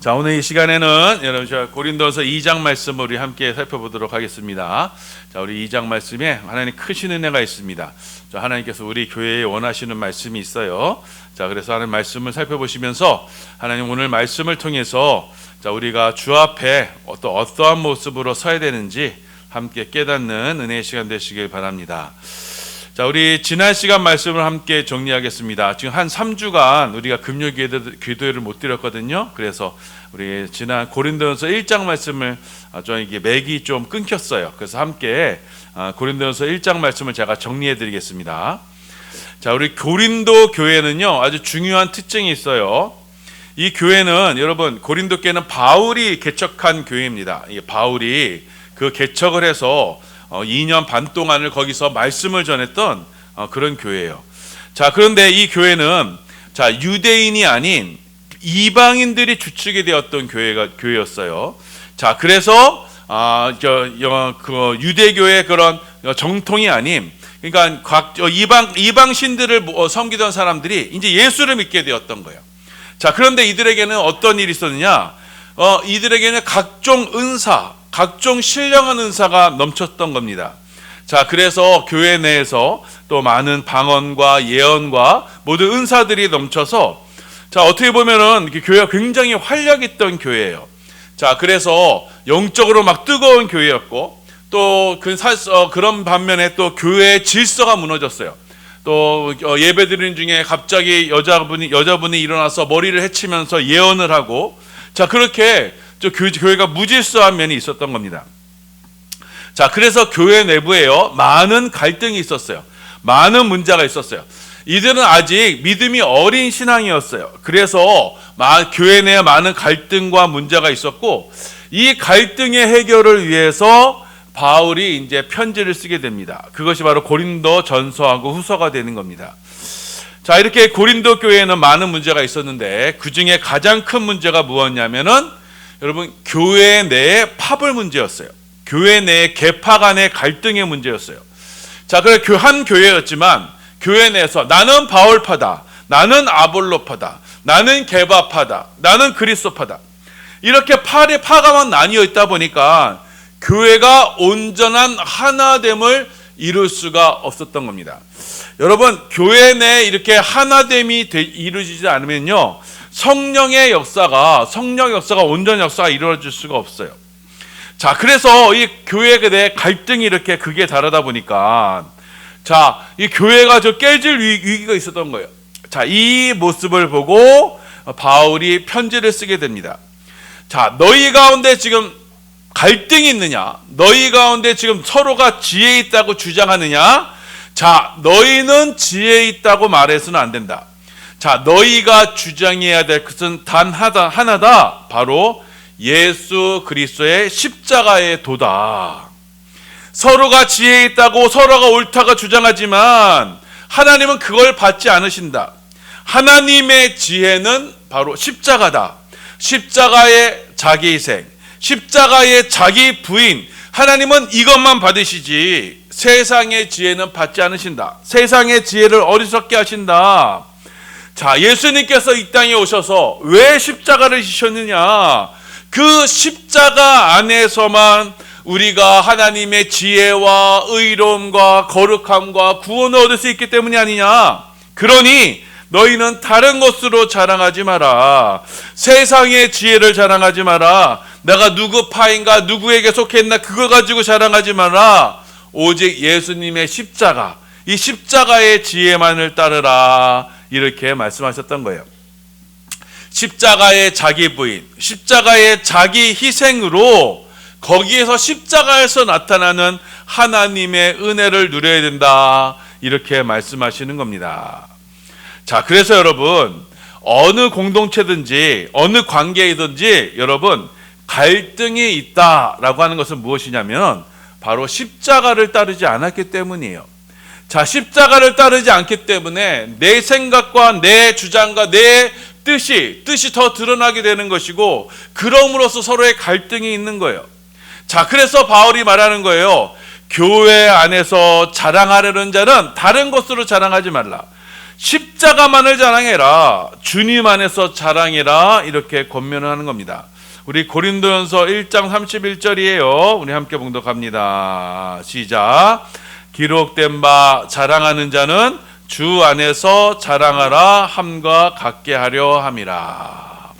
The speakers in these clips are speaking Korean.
자, 오늘 이 시간에는 여러분 고린도서 2장 말씀을 우리 함께 살펴보도록 하겠습니다. 자, 우리 2장 말씀에 하나님 크신 은혜가 있습니다. 자, 하나님께서 우리 교회에 원하시는 말씀이 있어요. 자, 그래서 하나님 말씀을 살펴보시면서 하나님 오늘 말씀을 통해서 자, 우리가 주 앞에 어떠한 모습으로 서야 되는지 함께 깨닫는 은혜의 시간 되시길 바랍니다. 자, 우리 지난 시간 말씀을 함께 정리하겠습니다. 지금 한 3주간 우리가 금요 기도회를 못 드렸거든요. 그래서 우리 지난 고린도전서 1장 말씀을 좀 이게 맥이 좀 끊겼어요. 그래서 함께 고린도전서 1장 말씀을 제가 정리해 드리겠습니다. 자, 우리 고린도 교회는요, 아주 중요한 특징이 있어요. 이 교회는 여러분, 고린도 교회는 바울이 개척한 교회입니다. 이 바울이 그 개척을 해서 2년 반 동안을 거기서 말씀을 전했던 그런 교회예요. 자, 그런데 이 교회는 자, 유대인이 아닌 이방인들이 주축이 되었던 교회였어요. 자, 그래서 그 유대교의 그런 정통이 아닌, 그러니까 각 이방신들을 섬기던 사람들이 이제 예수를 믿게 되었던 거예요. 자, 그런데 이들에게는 어떤 일이 있었느냐? 이들에게는 각종 은사, 각종 신령한 은사가 넘쳤던 겁니다. 자, 그래서 교회 내에서 또 많은 방언과 예언과 모든 은사들이 넘쳐서, 자, 어떻게 보면은 교회가 굉장히 활력 있던 교회예요. 자, 그래서 영적으로 막 뜨거운 교회였고, 또 그런 반면에 또 교회의 질서가 무너졌어요. 또 예배드리는 중에 갑자기 여자분이 일어나서 머리를 헤치면서 예언을 하고, 자, 그렇게 교회가 무질서한 면이 있었던 겁니다. 자, 그래서 교회 내부에요, 많은 갈등이 있었어요. 많은 문제가 있었어요. 이들은 아직 믿음이 어린 신앙이었어요. 그래서 교회 내에 많은 갈등과 문제가 있었고, 이 갈등의 해결을 위해서 바울이 이제 편지를 쓰게 됩니다. 그것이 바로 고린도 전서하고 후서가 되는 겁니다. 자, 이렇게 고린도 교회에는 많은 문제가 있었는데 그 중에 가장 큰 문제가 무엇이냐면은 여러분, 교회 내의 파벌 문제였어요. 교회 내의 계파 간의 갈등의 문제였어요. 자, 그래 한 교회였지만 교회 내에서 나는 바울파다, 나는 아볼로파다, 나는 게바파다, 나는 그리스도파다, 이렇게 파가만 나뉘어 있다 보니까 교회가 온전한 하나됨을 이룰 수가 없었던 겁니다. 여러분, 교회 내에 이렇게 하나됨이 이루어지지 않으면요, 성령의 역사가 온전한 역사가 이루어질 수가 없어요. 자, 그래서 이 교회에 대해 갈등이 이렇게 극에 달하다 보니까 자, 이 교회가 깨질 위기가 있었던 거예요. 자, 이 모습을 보고 바울이 편지를 쓰게 됩니다. 자, 너희 가운데 지금 갈등이 있느냐? 너희 가운데 지금 서로가 지혜 있다고 주장하느냐? 자, 너희는 지혜 있다고 말해서는 안 된다. 자, 너희가 주장해야 될 것은 단 하나다. 바로 예수 그리스도의 십자가의 도다. 서로가 지혜 있다고 서로가 옳다고 주장하지만 하나님은 그걸 받지 않으신다. 하나님의 지혜는 바로 십자가다. 십자가의 자기 희생, 십자가의 자기 부인, 하나님은 이것만 받으시지 세상의 지혜는 받지 않으신다. 세상의 지혜를 어리석게 하신다. 자, 예수님께서 이 땅에 오셔서 왜 십자가를 지셨느냐? 그 십자가 안에서만 우리가 하나님의 지혜와 의로움과 거룩함과 구원을 얻을 수 있기 때문이 아니냐? 그러니 너희는 다른 것으로 자랑하지 마라. 세상의 지혜를 자랑하지 마라. 내가 누구 파인가, 누구에게 속했나, 그거 가지고 자랑하지 마라. 오직 예수님의 십자가, 이 십자가의 지혜만을 따르라. 이렇게 말씀하셨던 거예요. 십자가의 자기 부인, 십자가의 자기 희생으로 거기에서 십자가에서 나타나는 하나님의 은혜를 누려야 된다. 이렇게 말씀하시는 겁니다. 자, 그래서 여러분, 어느 공동체든지 어느 관계이든지 여러분, 갈등이 있다라고 하는 것은 무엇이냐면 바로 십자가를 따르지 않았기 때문이에요. 자, 십자가를 따르지 않기 때문에 내 생각과 내 주장과 내 뜻이 더 드러나게 되는 것이고, 그럼으로써 서로의 갈등이 있는 거예요. 자, 그래서 바울이 말하는 거예요. 교회 안에서 자랑하려는 자는 다른 것으로 자랑하지 말라. 십자가만을 자랑해라. 주님 안에서 자랑해라. 이렇게 권면을 하는 겁니다. 우리 고린도전서 1장 31절이에요. 우리 함께 봉독합니다. 시작. 기록된 바 자랑하는 자는 주 안에서 자랑하라 함과 같게 하려 함이라.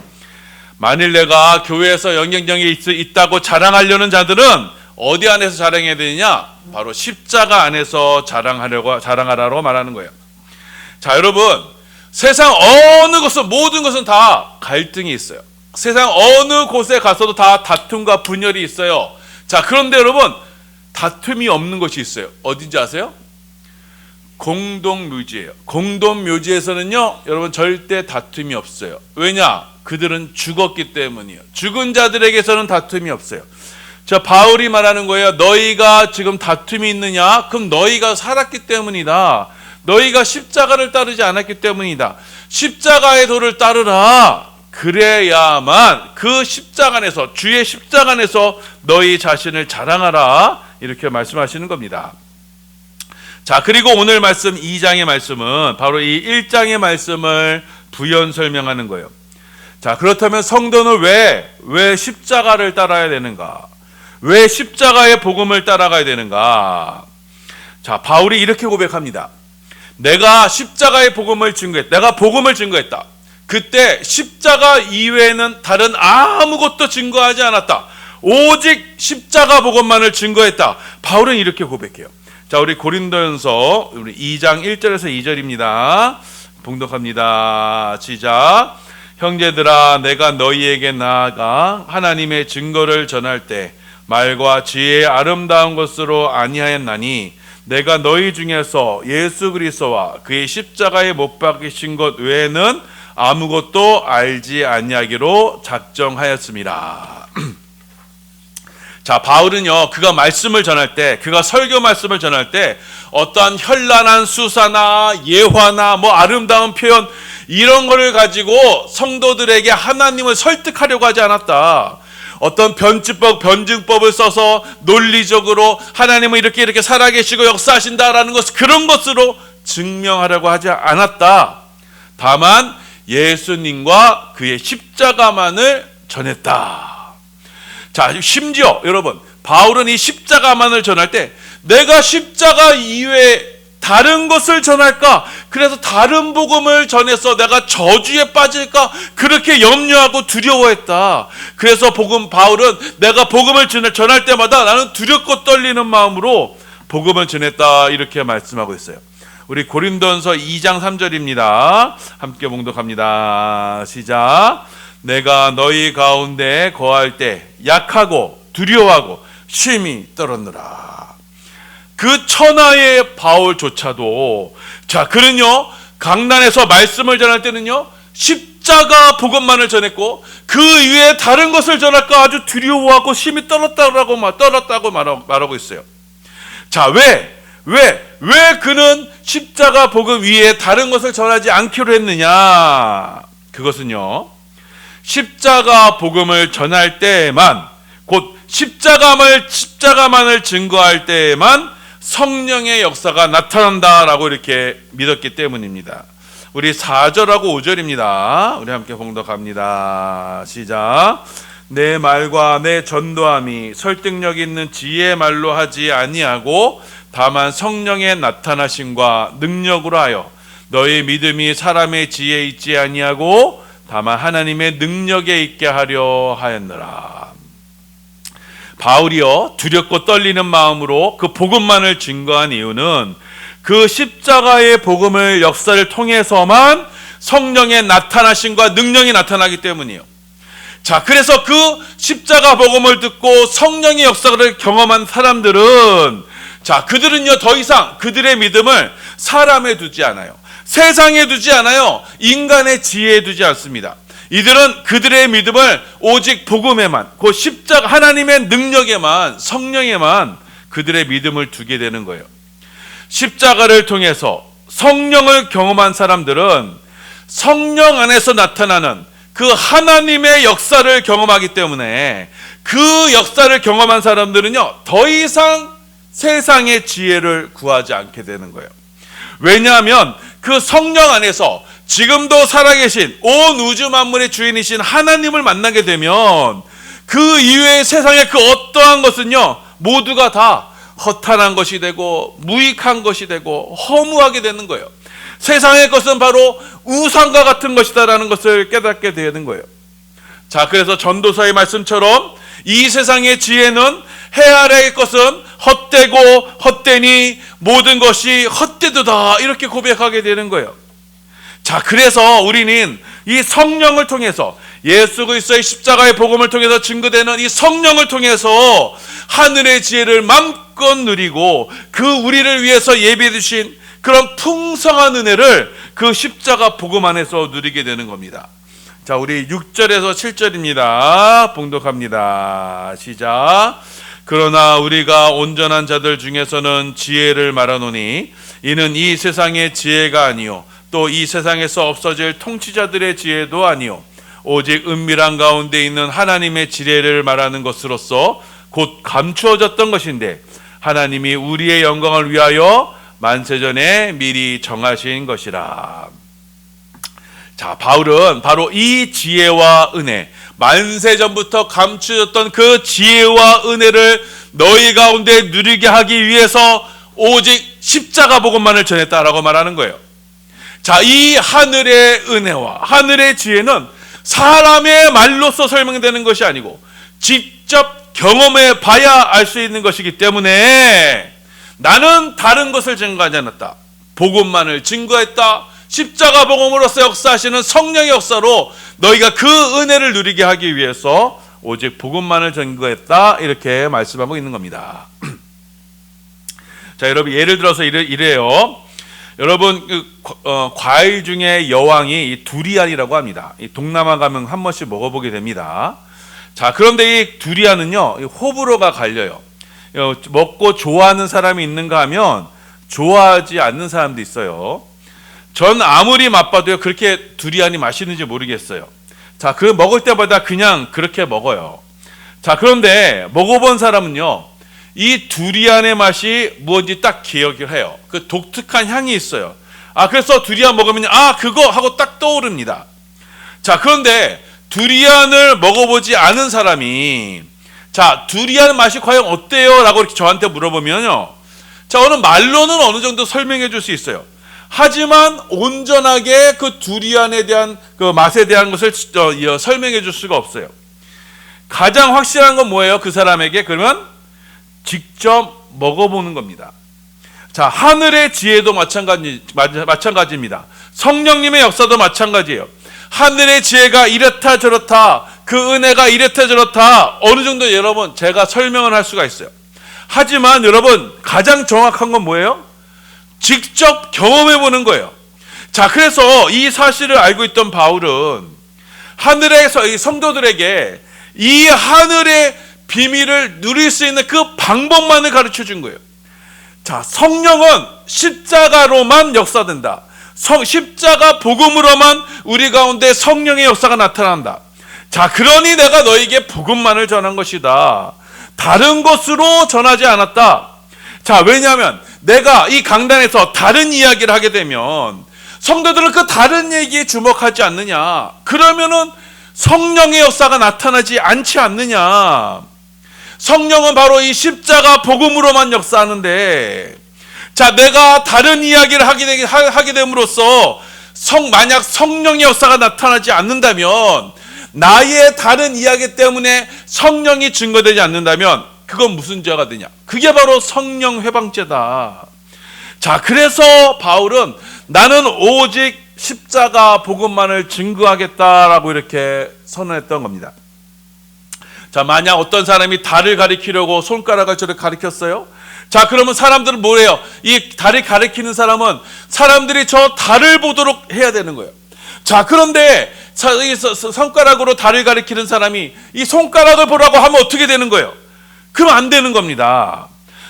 만일 내가 교회에서 영향력이 있다고 자랑하려는 자들은 어디 안에서 자랑해야 되느냐? 바로 십자가 안에서 자랑하라고 말하는 거예요. 자, 여러분, 세상 어느 것은, 모든 것은 다 갈등이 있어요. 세상 어느 곳에 가서도 다 다툼과 분열이 있어요. 자, 그런데 여러분, 다툼이 없는 것이 있어요. 어딘지 아세요? 공동묘지예요. 공동묘지에서는요, 여러분 절대 다툼이 없어요. 왜냐? 그들은 죽었기 때문이에요. 죽은 자들에게서는 다툼이 없어요. 자, 바울이 말하는 거예요. 너희가 지금 다툼이 있느냐? 그럼 너희가 살았기 때문이다. 너희가 십자가를 따르지 않았기 때문이다. 십자가의 도를 따르라. 그래야만 그 십자가 안에서, 주의 십자가 안에서 너희 자신을 자랑하라. 이렇게 말씀하시는 겁니다. 자, 그리고 오늘 말씀 2장의 말씀은 바로 이 1장의 말씀을 부연 설명하는 거예요. 자, 그렇다면 성도는 왜 십자가를 따라야 되는가? 왜 십자가의 복음을 따라가야 되는가? 자, 바울이 이렇게 고백합니다. 내가 십자가의 복음을 증거했다. 내가 복음을 증거했다. 그때 십자가 이외에는 다른 아무것도 증거하지 않았다. 오직 십자가 복음만을 증거했다. 바울은 이렇게 고백해요. 자, 우리 고린도전서 우리 2장 1절에서 2절입니다. 봉독합니다. 시작. 형제들아, 내가 너희에게 나아가 하나님의 증거를 전할 때 말과 지혜의 아름다운 것으로 아니하였나니 내가 너희 중에서 예수 그리스도와 그의 십자가에 못 박히신 것 외에는 아무것도 알지 아니하기로 작정하였습니다. 자, 바울은요, 그가 말씀을 전할 때, 그가 설교 말씀을 전할 때 어떠한 현란한 수사나 예화나 아름다운 표현 이런 거를 가지고 성도들에게 하나님을 설득하려고 하지 않았다. 어떤 변증법을 써서 논리적으로 하나님은 이렇게 살아계시고 역사하신다라는 것, 그런 것으로 증명하려고 하지 않았다. 다만 예수님과 그의 십자가만을 전했다. 자, 심지어 여러분, 바울은 이 십자가만을 전할 때 내가 십자가 이외에 다른 것을 전할까? 그래서 다른 복음을 전해서 내가 저주에 빠질까? 그렇게 염려하고 두려워했다. 그래서 바울은 내가 복음을 전할 때마다 나는 두렵고 떨리는 마음으로 복음을 전했다. 이렇게 말씀하고 있어요. 우리 고린도전서 2장 3절입니다. 함께 봉독합니다. 시작. 내가 너희 가운데 거할 때 약하고 두려워하고 심히 떨었느라. 그 천하의 바울조차도, 자, 그는요, 강단에서 말씀을 전할 때는요, 십자가 복음만을 전했고 그 이외에 다른 것을 전할까 아주 두려워하고 심히 떨었다고 말하고 있어요. 자, 왜 그는 십자가 복음 위에 다른 것을 전하지 않기로 했느냐? 그것은요, 십자가 복음을 전할 때에만, 곧 십자가만을 증거할 때에만 성령의 역사가 나타난다라고 이렇게 믿었기 때문입니다. 우리 4절하고 5절입니다. 우리 함께 봉독합니다. 시작. 내 말과 내 전도함이 설득력 있는 지혜의 말로 하지 아니하고 다만 성령의 나타나심과 능력으로 하여 너희 믿음이 사람의 지혜에 있지 아니하고 다만 하나님의 능력에 있게 하려 하였느라. 바울이요, 두렵고 떨리는 마음으로 그 복음만을 증거한 이유는 그 십자가의 복음을 역사를 통해서만 성령의 나타나심과 능력이 나타나기 때문이에요. 자, 그래서 그 십자가 복음을 듣고 성령의 역사를 경험한 사람들은, 자, 그들은요, 더 이상 그들의 믿음을 사람에 두지 않아요. 세상에 두지 않아요. 인간의 지혜에 두지 않습니다. 이들은 그들의 믿음을 오직 복음에만, 그 십자가 하나님의 능력에만, 성령에만 그들의 믿음을 두게 되는 거예요. 십자가를 통해서 성령을 경험한 사람들은 성령 안에서 나타나는 그 하나님의 역사를 경험하기 때문에 그 역사를 경험한 사람들은요, 더 이상 세상의 지혜를 구하지 않게 되는 거예요. 왜냐하면 그 성령 안에서 지금도 살아계신 온 우주 만물의 주인이신 하나님을 만나게 되면 그 이외의 세상의 그 어떠한 것은요, 모두가 다 허탄한 것이 되고 무익한 것이 되고 허무하게 되는 거예요. 세상의 것은 바로 우상과 같은 것이다라는 것을 깨닫게 되는 거예요. 자, 그래서 전도서의 말씀처럼 이 세상의 지혜는 해 아래의 것은 헛되고 헛되니 모든 것이 헛되도다, 이렇게 고백하게 되는 거예요. 자, 그래서 우리는 이 성령을 통해서, 예수 그리스도의 십자가의 복음을 통해서 증거되는 이 성령을 통해서 하늘의 지혜를 마음껏 누리고 그 우리를 위해서 예비해 주신 그런 풍성한 은혜를 그 십자가 복음 안에서 누리게 되는 겁니다. 자, 우리 6절에서 7절입니다. 봉독합니다. 시작. 그러나 우리가 온전한 자들 중에서는 지혜를 말하노니 이는 이 세상의 지혜가 아니요 또 이 세상에서 없어질 통치자들의 지혜도 아니요 오직 은밀한 가운데 있는 하나님의 지혜를 말하는 것으로서 곧 감추어졌던 것인데 하나님이 우리의 영광을 위하여 만세전에 미리 정하신 것이라. 자, 바울은 바로 이 지혜와 은혜, 만세전부터 감추어졌던 그 지혜와 은혜를 너희 가운데 누리게 하기 위해서 오직 십자가 복음만을 전했다라고 말하는 거예요. 자, 이 하늘의 은혜와 하늘의 지혜는 사람의 말로서 설명되는 것이 아니고 직접 경험해 봐야 알 수 있는 것이기 때문에 나는 다른 것을 증거하지 않았다. 복음만을 증거했다. 십자가 복음으로서 역사하시는 성령의 역사로 너희가 그 은혜를 누리게 하기 위해서 오직 복음만을 증거했다. 이렇게 말씀하고 있는 겁니다. 자, 여러분 예를 들어서 이래요. 여러분 과일 중에 여왕이 이 두리안이라고 합니다. 이 동남아 가면 한 번씩 먹어보게 됩니다. 자, 그런데 이 두리안은요, 호불호가 갈려요. 먹고 좋아하는 사람이 있는가 하면 좋아하지 않는 사람도 있어요. 전 아무리 맛봐도요, 그렇게 두리안이 맛있는지 모르겠어요. 자, 그 먹을 때마다 그냥 그렇게 먹어요. 자, 그런데 먹어본 사람은요, 이 두리안의 맛이 무엇인지 딱 기억을 해요. 그 독특한 향이 있어요. 아, 그래서 두리안 먹으면 그거 하고 딱 떠오릅니다. 자, 그런데 두리안을 먹어보지 않은 사람이 자, 두리안 맛이 과연 어때요? 라고 이렇게 저한테 물어보면요, 자, 저는 말로는 어느 정도 설명해 줄 수 있어요. 하지만 온전하게 그 두리안에 대한 그 맛에 대한 것을 설명해 줄 수가 없어요. 가장 확실한 건 뭐예요? 그 사람에게 그러면 직접 먹어보는 겁니다. 자, 하늘의 지혜도 마찬가지입니다. 성령님의 역사도 마찬가지예요. 하늘의 지혜가 이렇다 저렇다, 그 은혜가 이렇다 저렇다, 어느 정도 여러분 제가 설명을 할 수가 있어요. 하지만 여러분 가장 정확한 건 뭐예요? 직접 경험해 보는 거예요. 자, 그래서 이 사실을 알고 있던 바울은 하늘에서 이 성도들에게 이 하늘의 비밀을 누릴 수 있는 그 방법만을 가르쳐 준 거예요. 자, 성령은 십자가로만 역사된다. 십자가 복음으로만 우리 가운데 성령의 역사가 나타난다. 자, 그러니 내가 너에게 복음만을 전한 것이다. 다른 것으로 전하지 않았다. 자, 왜냐하면 내가 이 강단에서 다른 이야기를 하게 되면 성도들은 그 다른 얘기에 주목하지 않느냐. 그러면은 성령의 역사가 나타나지 않지 않느냐. 성령은 바로 이 십자가 복음으로만 역사하는데, 자, 내가 다른 이야기를 하게 됨으로써 만약 성령의 역사가 나타나지 않는다면, 나의 다른 이야기 때문에 성령이 증거되지 않는다면 그건 무슨 죄가 되냐? 그게 바로 성령 회방죄다. 자, 그래서 바울은 나는 오직 십자가 복음만을 증거하겠다라고 이렇게 선언했던 겁니다. 자, 만약 어떤 사람이 달을 가리키려고 손가락을 저렇게 가리켰어요. 자, 그러면 사람들은 뭐래요? 이 달을 가리키는 사람은 사람들이 저 달을 보도록 해야 되는 거예요. 자, 그런데 손가락으로 달을 가리키는 사람이 이 손가락을 보라고 하면 어떻게 되는 거예요? 그럼 안 되는 겁니다.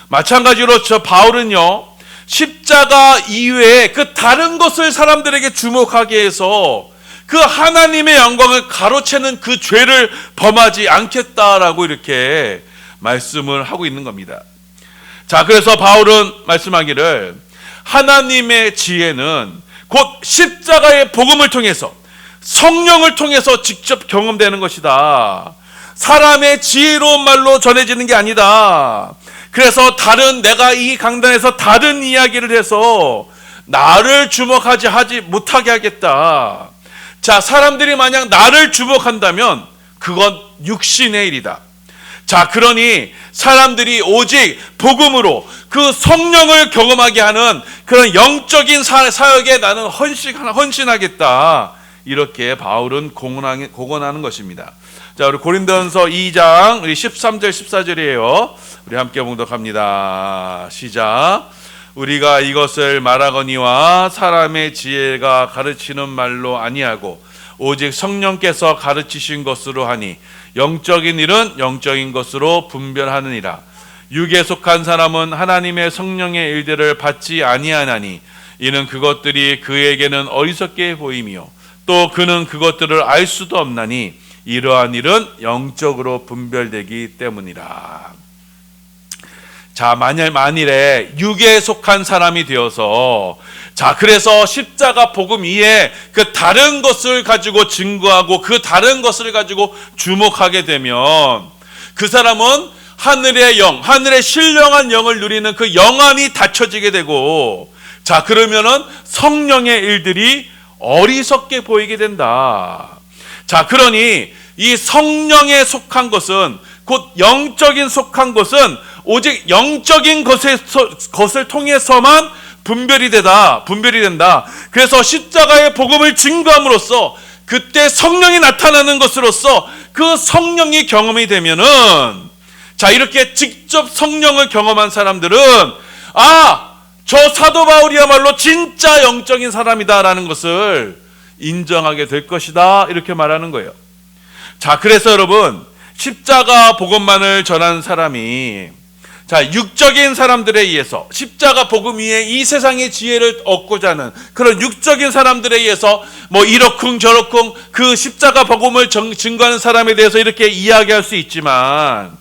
마찬가지로 저 바울은요, 십자가 이외에 그 다른 것을 사람들에게 주목하게 해서 그 하나님의 영광을 가로채는 그 죄를 범하지 않겠다라고 이렇게 말씀을 하고 있는 겁니다. 자, 그래서 바울은 말씀하기를 하나님의 지혜는 곧 십자가의 복음을 통해서 성령을 통해서 직접 경험되는 것이다. 사람의 지혜로운 말로 전해지는 게 아니다. 그래서 내가 이 강단에서 다른 이야기를 해서 나를 하지 못하게 하겠다. 자, 사람들이 만약 나를 주목한다면 그건 육신의 일이다. 자, 그러니 사람들이 오직 복음으로 그 성령을 경험하게 하는 그런 영적인 사역에 나는 헌신하겠다. 이렇게 바울은 공언하는 것입니다. 자, 우리 고린도전서 2장 우리 13절 14절이에요. 우리 함께 봉독합니다. 시작. 우리가 이것을 말하거니와 사람의 지혜가 가르치는 말로 아니하고 오직 성령께서 가르치신 것으로 하니 영적인 일은 영적인 것으로 분별하느니라. 육에 속한 사람은 하나님의 성령의 일들을 받지 아니하나니 이는 그것들이 그에게는 어리석게 보이며 또 그는 그것들을 알 수도 없나니 이러한 일은 영적으로 분별되기 때문이라. 자, 만일에 육에 속한 사람이 되어서 자, 그래서 십자가 복음 이에 그 다른 것을 가지고 증거하고 그 다른 것을 가지고 주목하게 되면 그 사람은 하늘의 신령한 영을 누리는 그 영안이 닫혀지게 되고, 자, 그러면은 성령의 일들이 어리석게 보이게 된다. 자, 그러니 이 성령에 속한 것은 곧 영적인 속한 것은 오직 영적인 것을 통해서만 분별이 된다. 그래서 십자가의 복음을 증거함으로써 그때 성령이 나타나는 것으로서 그 성령이 경험이 되면은, 자, 이렇게 직접 성령을 경험한 사람들은 저 사도 바울이야말로 진짜 영적인 사람이다라는 것을 인정하게 될 것이다, 이렇게 말하는 거예요. 자, 그래서 여러분, 십자가 복음만을 전한 사람이, 자, 육적인 사람들에 의해서 십자가 복음 위에 이 세상의 지혜를 얻고자 하는 그런 육적인 사람들에 의해서 이러쿵 저러쿵 그 십자가 복음을 증거하는 사람에 대해서 이렇게 이야기할 수 있지만,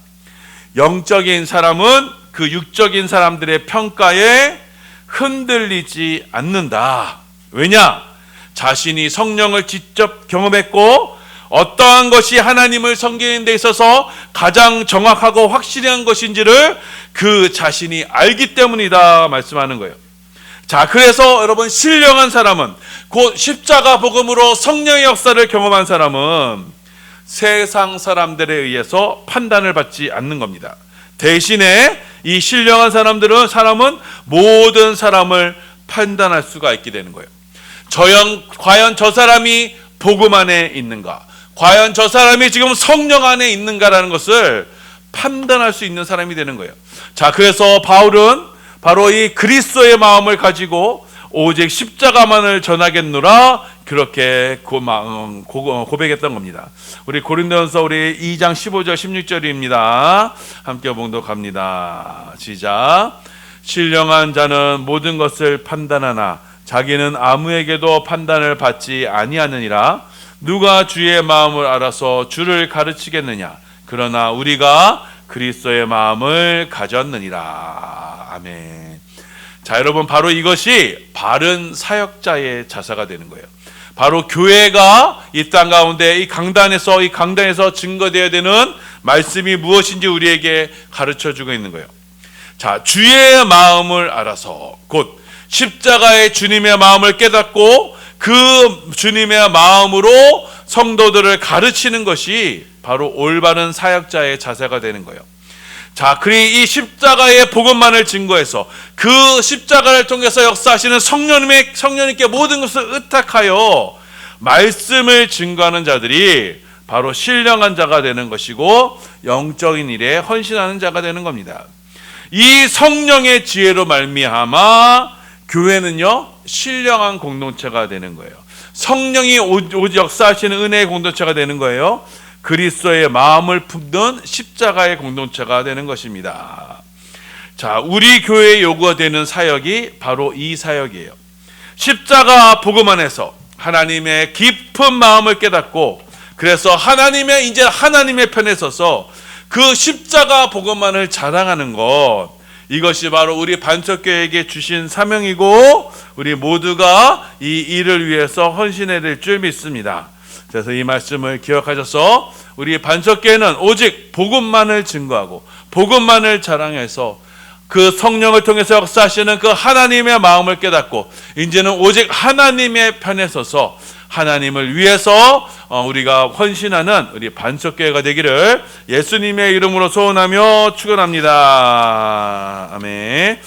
영적인 사람은 그 육적인 사람들의 평가에 흔들리지 않는다. 왜냐? 자신이 성령을 직접 경험했고 어떠한 것이 하나님을 섬기는 데 있어서 가장 정확하고 확실한 것인지를 그 자신이 알기 때문이다 말씀하는 거예요. 자, 그래서 여러분, 신령한 사람은, 곧 십자가 복음으로 성령의 역사를 경험한 사람은 세상 사람들에 의해서 판단을 받지 않는 겁니다. 대신에 이 신령한 사람은 모든 사람을 판단할 수가 있게 되는 거예요. 과연 저 사람이 복음 안에 있는가? 과연 저 사람이 지금 성령 안에 있는가라는 것을 판단할 수 있는 사람이 되는 거예요. 자, 그래서 바울은 바로 이 그리스도의 마음을 가지고 오직 십자가만을 전하겠노라, 그렇게 고백했던 겁니다. 우리 고린도전서 우리 2장 15절 16절입니다. 함께 봉독합니다. 시작. 신령한 자는 모든 것을 판단하나 자기는 아무에게도 판단을 받지 아니하느니라. 누가 주의 마음을 알아서 주를 가르치겠느냐? 그러나 우리가 그리스도의 마음을 가졌느니라. 아멘. 자, 여러분, 바로 이것이 바른 사역자의 자세가 되는 거예요. 바로 교회가 이 땅 가운데 이 강단에서 증거되어야 되는 말씀이 무엇인지 우리에게 가르쳐주고 있는 거예요. 자, 주의 마음을 알아서, 곧 십자가의 주님의 마음을 깨닫고 그 주님의 마음으로 성도들을 가르치는 것이 바로 올바른 사역자의 자세가 되는 거예요. 자, 이 십자가의 복음만을 증거해서 그 십자가를 통해서 역사하시는 성령님께 모든 것을 의탁하여 말씀을 증거하는 자들이 바로 신령한 자가 되는 것이고 영적인 일에 헌신하는 자가 되는 겁니다. 이 성령의 지혜로 말미암아 교회는요, 신령한 공동체가 되는 거예요. 성령이 오직 역사하시는 은혜의 공동체가 되는 거예요. 그리스도의 마음을 품는 십자가의 공동체가 되는 것입니다. 자, 우리 교회에 요구되는 사역이 바로 이 사역이에요. 십자가 복음 안에서 하나님의 깊은 마음을 깨닫고, 그래서 하나님의 편에 서서 그 십자가 복음만을 자랑하는 것, 이것이 바로 우리 반석교회에게 주신 사명이고 우리 모두가 이 일을 위해서 헌신해야 될 줄 믿습니다. 그래서 이 말씀을 기억하셔서 우리 반석교회는 오직 복음만을 증거하고 복음만을 자랑해서 그 성령을 통해서 역사하시는 그 하나님의 마음을 깨닫고 이제는 오직 하나님의 편에 서서 하나님을 위해서 우리가 헌신하는 우리 반석교회가 되기를 예수님의 이름으로 소원하며 축원합니다. 아멘.